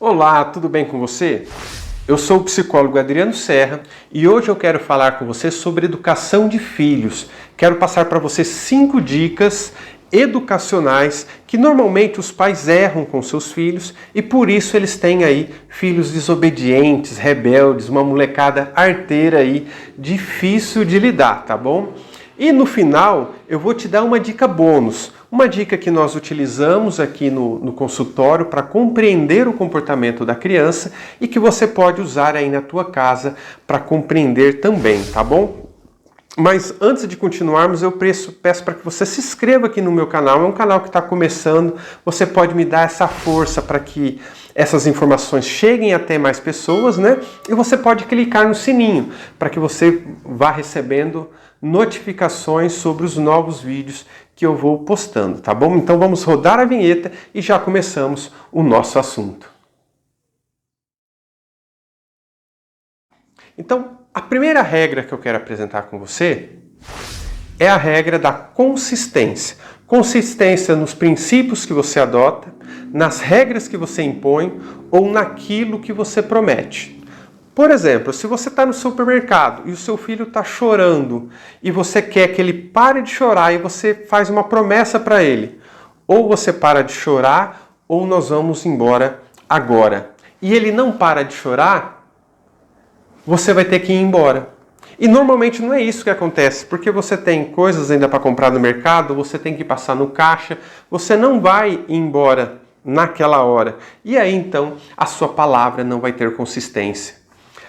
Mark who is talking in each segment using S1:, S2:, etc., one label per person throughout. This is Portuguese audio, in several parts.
S1: Olá, tudo bem com você? Eu sou o psicólogo Adriano Serra e hoje eu quero falar com você sobre educação de filhos. Quero passar para você 5 dicas educacionais que normalmente os pais erram com seus filhos e por isso eles têm aí filhos desobedientes, rebeldes, uma molecada arteira aí, difícil de lidar, tá bom? E no final eu vou te dar uma dica bônus, uma dica que nós utilizamos aqui no consultório para compreender o comportamento da criança e que você pode usar aí na tua casa para compreender também, tá bom? Mas antes de continuarmos, eu peço para que você se inscreva aqui no meu canal. É um canal que está começando. Você pode me dar essa força para que essas informações cheguem até mais pessoas, né? E você pode clicar no sininho para que você vá recebendo notificações sobre os novos vídeos que eu vou postando, tá bom? Então vamos rodar a vinheta e já começamos o nosso assunto. Então, a primeira regra que eu quero apresentar com você é a regra da consistência. Consistência nos princípios que você adota, nas regras que você impõe ou naquilo que você promete. Por exemplo, se você está no supermercado e o seu filho está chorando e você quer que ele pare de chorar e você faz uma promessa para ele, ou você para de chorar ou nós vamos embora agora. E ele não para de chorar, você vai ter que ir embora. E normalmente não é isso que acontece, porque você tem coisas ainda para comprar no mercado, você tem que passar no caixa, você não vai ir embora naquela hora. E aí então a sua palavra não vai ter consistência.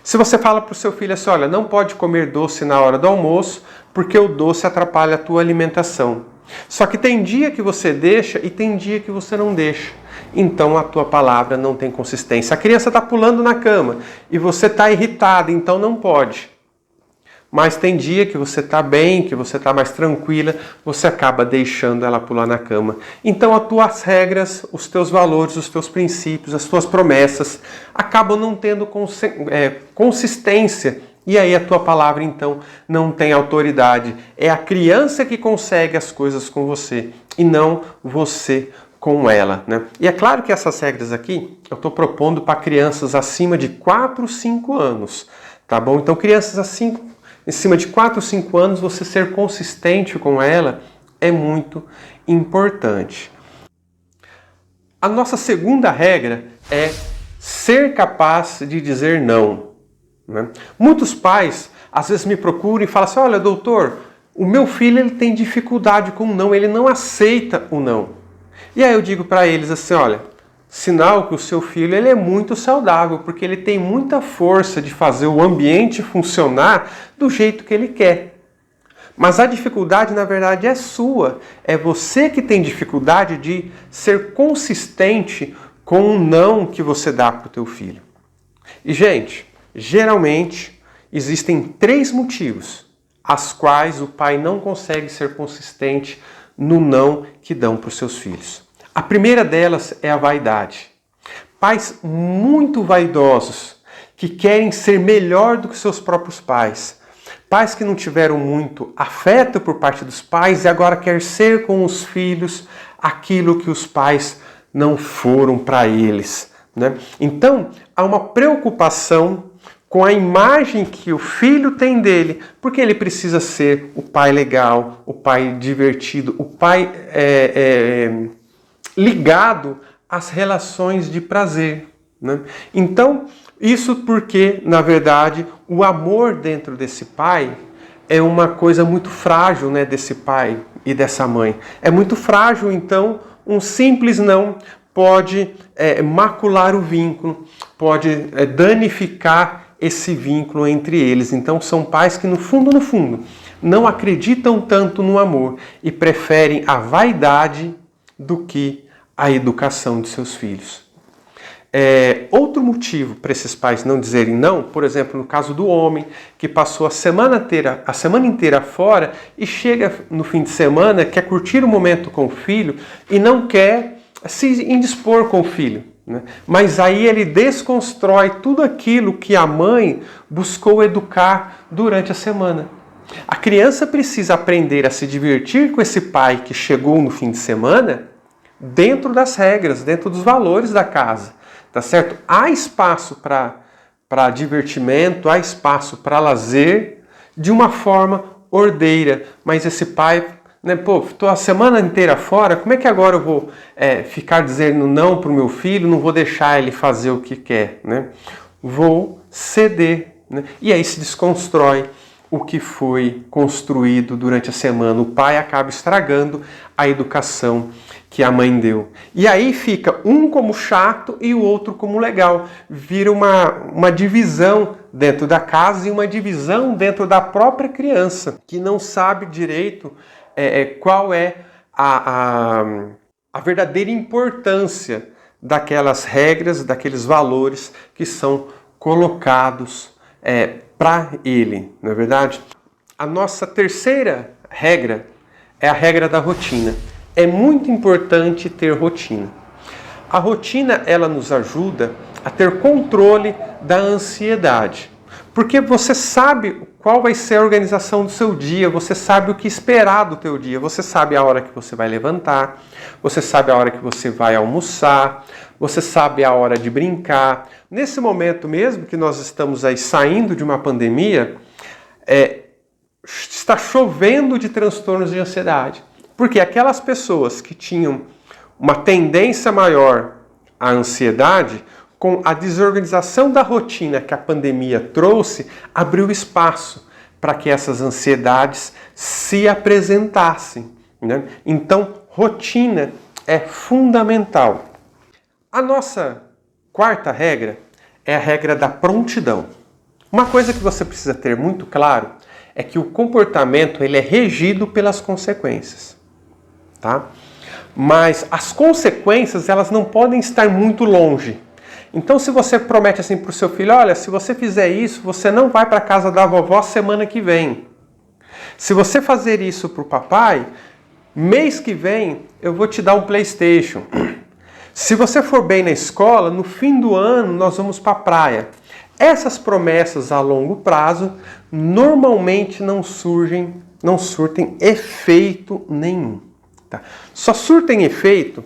S1: Se você fala para o seu filho assim, olha, não pode comer doce na hora do almoço, porque o doce atrapalha a tua alimentação. Só que tem dia que você deixa e tem dia que você não deixa. Então a tua palavra não tem consistência. A criança está pulando na cama e você está irritado, então não pode. Mas tem dia que você está bem, que você está mais tranquila, você acaba deixando ela pular na cama. Então as tuas regras, os teus valores, os teus princípios, as tuas promessas acabam não tendo consistência. E aí a tua palavra então não tem autoridade. É a criança que consegue as coisas com você e não você com ela, né? E é claro que essas regras aqui eu estou propondo para crianças acima de 4, 5 anos, tá bom? Então crianças acima de 4 ou 5 anos, você ser consistente com ela é muito importante. A nossa segunda regra é ser capaz de dizer não, né? Muitos pais às vezes me procuram e falam assim, olha doutor, o meu filho ele tem dificuldade com o não, ele não aceita o não. E aí eu digo para eles assim, olha, sinal que o seu filho ele é muito saudável, porque ele tem muita força de fazer o ambiente funcionar do jeito que ele quer. Mas a dificuldade, na verdade, é sua. É você que tem dificuldade de ser consistente com o não que você dá para o teu filho. E, gente, geralmente existem 3 motivos as quais o pai não consegue ser consistente no não que dão para os seus filhos. A primeira delas é a vaidade. Pais muito vaidosos, que querem ser melhor do que seus próprios pais. Pais que não tiveram muito afeto por parte dos pais e agora querem ser com os filhos aquilo que os pais não foram para eles, né? Então, há uma preocupação com a imagem que o filho tem dele, porque ele precisa ser o pai legal, o pai divertido, o pai ligado às relações de prazer, né? Então, isso porque, na verdade, o amor dentro desse pai é uma coisa muito frágil, né, desse pai e dessa mãe. É muito frágil, então, um simples não pode macular o vínculo, pode danificar esse vínculo entre eles. Então são pais que no fundo, não acreditam tanto no amor e preferem a vaidade do que a educação de seus filhos. Outro motivo para esses pais não dizerem não, por exemplo, no caso do homem que passou a semana inteira fora e chega no fim de semana, quer curtir o momento com o filho e não quer se indispor com o filho, né? Mas aí ele desconstrói tudo aquilo que a mãe buscou educar durante a semana. A criança precisa aprender a se divertir com esse pai que chegou no fim de semana dentro das regras, dentro dos valores da casa. tá certo? Há espaço para divertimento, há espaço para lazer de uma forma ordeira, mas esse pai, né, pô, estou a semana inteira fora, como é que agora eu vou ficar dizendo não para o meu filho, não vou deixar ele fazer o que quer, né? Vou ceder, né? E aí se desconstrói o que foi construído durante a semana. O pai acaba estragando a educação que a mãe deu. E aí fica um como chato e o outro como legal. Vira uma divisão dentro da casa e uma divisão dentro da própria criança, que não sabe direito qual é a verdadeira importância daquelas regras, daqueles valores que são colocados para ele, não é verdade? A nossa terceira regra é a regra da rotina. É muito importante ter rotina. A rotina, ela nos ajuda a ter controle da ansiedade. Porque você sabe qual vai ser a organização do seu dia, você sabe o que esperar do teu dia, você sabe a hora que você vai levantar, você sabe a hora que você vai almoçar, você sabe a hora de brincar. Nesse momento mesmo que nós estamos aí saindo de uma pandemia, está chovendo de transtornos de ansiedade. Porque aquelas pessoas que tinham uma tendência maior à ansiedade, com a desorganização da rotina que a pandemia trouxe, abriu espaço para que essas ansiedades se apresentassem, né? Então, rotina é fundamental. A nossa quarta regra é a regra da prontidão. Uma coisa que você precisa ter muito claro é que o comportamento ele é regido pelas consequências, tá? Mas as consequências elas não podem estar muito longe. Então, se você promete assim para o seu filho, olha, se você fizer isso, você não vai para a casa da vovó semana que vem. Se você fazer isso para o papai, mês que vem eu vou te dar um PlayStation. Se você for bem na escola, no fim do ano nós vamos para a praia. Essas promessas a longo prazo normalmente não surtem efeito nenhum. Tá? Só surtem efeito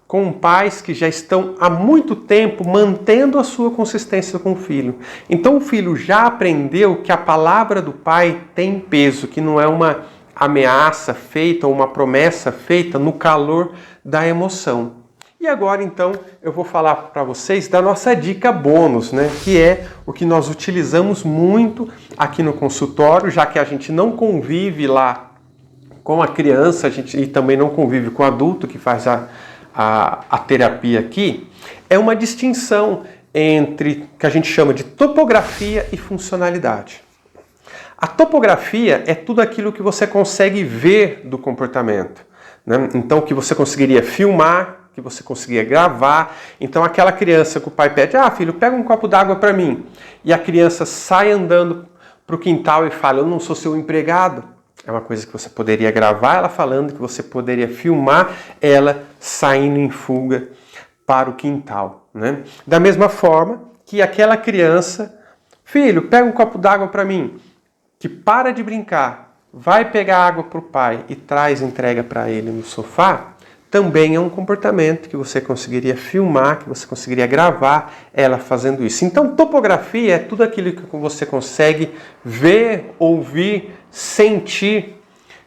S1: com pais que já estão há muito tempo mantendo a sua consistência com o filho. Então o filho já aprendeu que a palavra do pai tem peso, que não é uma ameaça feita ou uma promessa feita no calor da emoção. E agora então eu vou falar para vocês da nossa dica bônus, né? Que é o que nós utilizamos muito aqui no consultório, já que a gente não convive lá com a criança, e também não convive com o adulto que faz a terapia aqui, é uma distinção entre que a gente chama de topografia e funcionalidade. A topografia é tudo aquilo que você consegue ver do comportamento, né? Então, que você conseguiria filmar, que você conseguiria gravar. Então, aquela criança que o pai pede, filho, pega um copo d'água para mim, e a criança sai andando para o quintal e fala, eu não sou seu empregado. É uma coisa que você poderia gravar ela falando, que você poderia filmar ela saindo em fuga para o quintal, né? Da mesma forma que aquela criança, filho, pega um copo d'água para mim, que para de brincar, vai pegar água para o pai e entrega para ele no sofá, também é um comportamento que você conseguiria filmar, que você conseguiria gravar ela fazendo isso. Então, topografia é tudo aquilo que você consegue ver, ouvir, sentir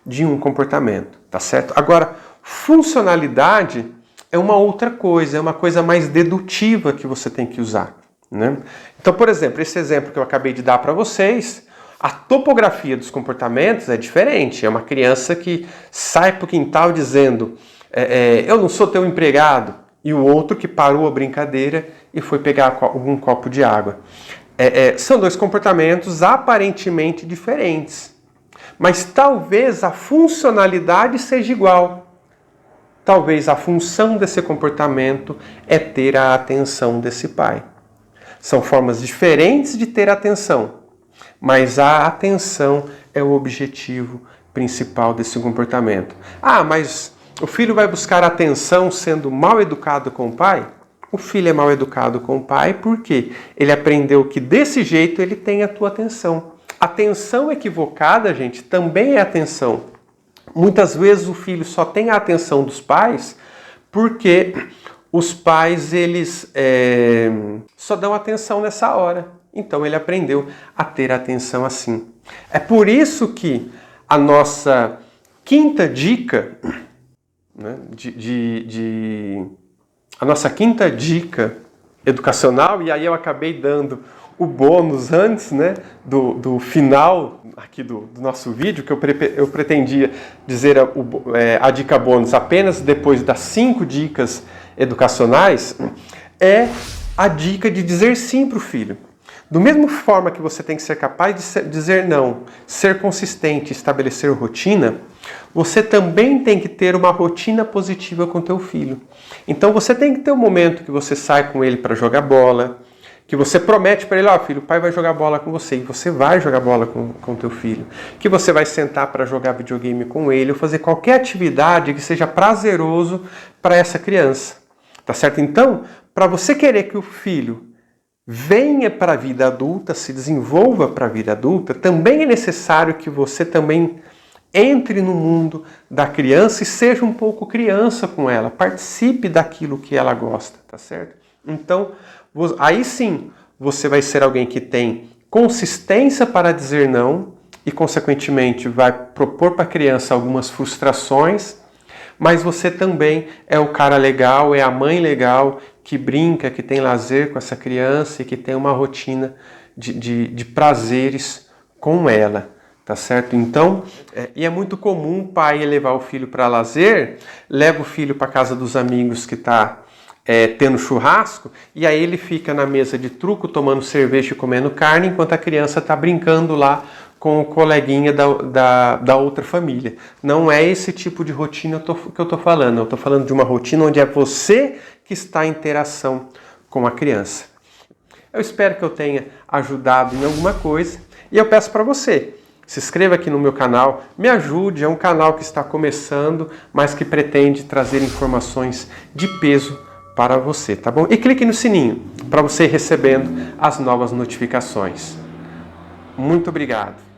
S1: de um comportamento, tá certo? Agora, funcionalidade é uma outra coisa, é uma coisa mais dedutiva que você tem que usar, né? Então, por exemplo, esse exemplo que eu acabei de dar para vocês, a topografia dos comportamentos é diferente. É uma criança que sai para o quintal dizendo eu não sou teu empregado, e o outro que parou a brincadeira e foi pegar um copo de água. São dois comportamentos aparentemente diferentes, mas talvez a funcionalidade seja igual. Talvez a função desse comportamento é ter a atenção desse pai. São formas diferentes de ter atenção, mas a atenção é o objetivo principal desse comportamento. Mas o filho vai buscar atenção sendo mal educado com o pai? O filho é mal educado com o pai porque ele aprendeu que desse jeito ele tem a tua atenção. Atenção equivocada, gente, também é atenção. Muitas vezes o filho só tem a atenção dos pais porque os pais, eles só dão atenção nessa hora. Então ele aprendeu a ter atenção assim. É por isso que a nossa quinta dica, né, a nossa quinta dica educacional, e aí eu acabei dando o bônus antes, né, do final aqui do nosso vídeo, que eu pretendia dizer a dica bônus apenas depois das 5 dicas educacionais, é a dica de dizer sim para o filho. Do mesmo forma que você tem que ser capaz de dizer não, ser consistente, estabelecer rotina, você também tem que ter uma rotina positiva com teu filho. Então você tem que ter um momento que você sai com ele para jogar bola, que você promete para ele, ó, filho, o pai vai jogar bola com você, e você vai jogar bola com teu filho. Que você vai sentar para jogar videogame com ele, ou fazer qualquer atividade que seja prazeroso para essa criança. Tá certo? Então, para você querer que o filho venha para a vida adulta, se desenvolva para a vida adulta, também é necessário que você também entre no mundo da criança e seja um pouco criança com ela, participe daquilo que ela gosta, tá certo? Então, aí sim, você vai ser alguém que tem consistência para dizer não e, consequentemente, vai propor para a criança algumas frustrações, mas você também é o cara legal, é a mãe legal, que brinca, que tem lazer com essa criança e que tem uma rotina de prazeres com ela, tá certo? Então, e é muito comum o pai levar o filho para lazer, leva o filho para casa dos amigos que está tendo churrasco, e aí ele fica na mesa de truco tomando cerveja e comendo carne, enquanto a criança está brincando lá com o coleguinha da outra família. Não é esse tipo de rotina que eu estou falando. Eu estou falando de uma rotina onde é você que está em interação com a criança. Eu espero que eu tenha ajudado em alguma coisa e eu peço para você, se inscreva aqui no meu canal, me ajude, é um canal que está começando, mas que pretende trazer informações de peso para você, tá bom? E clique no sininho para você ir recebendo as novas notificações. Muito obrigado.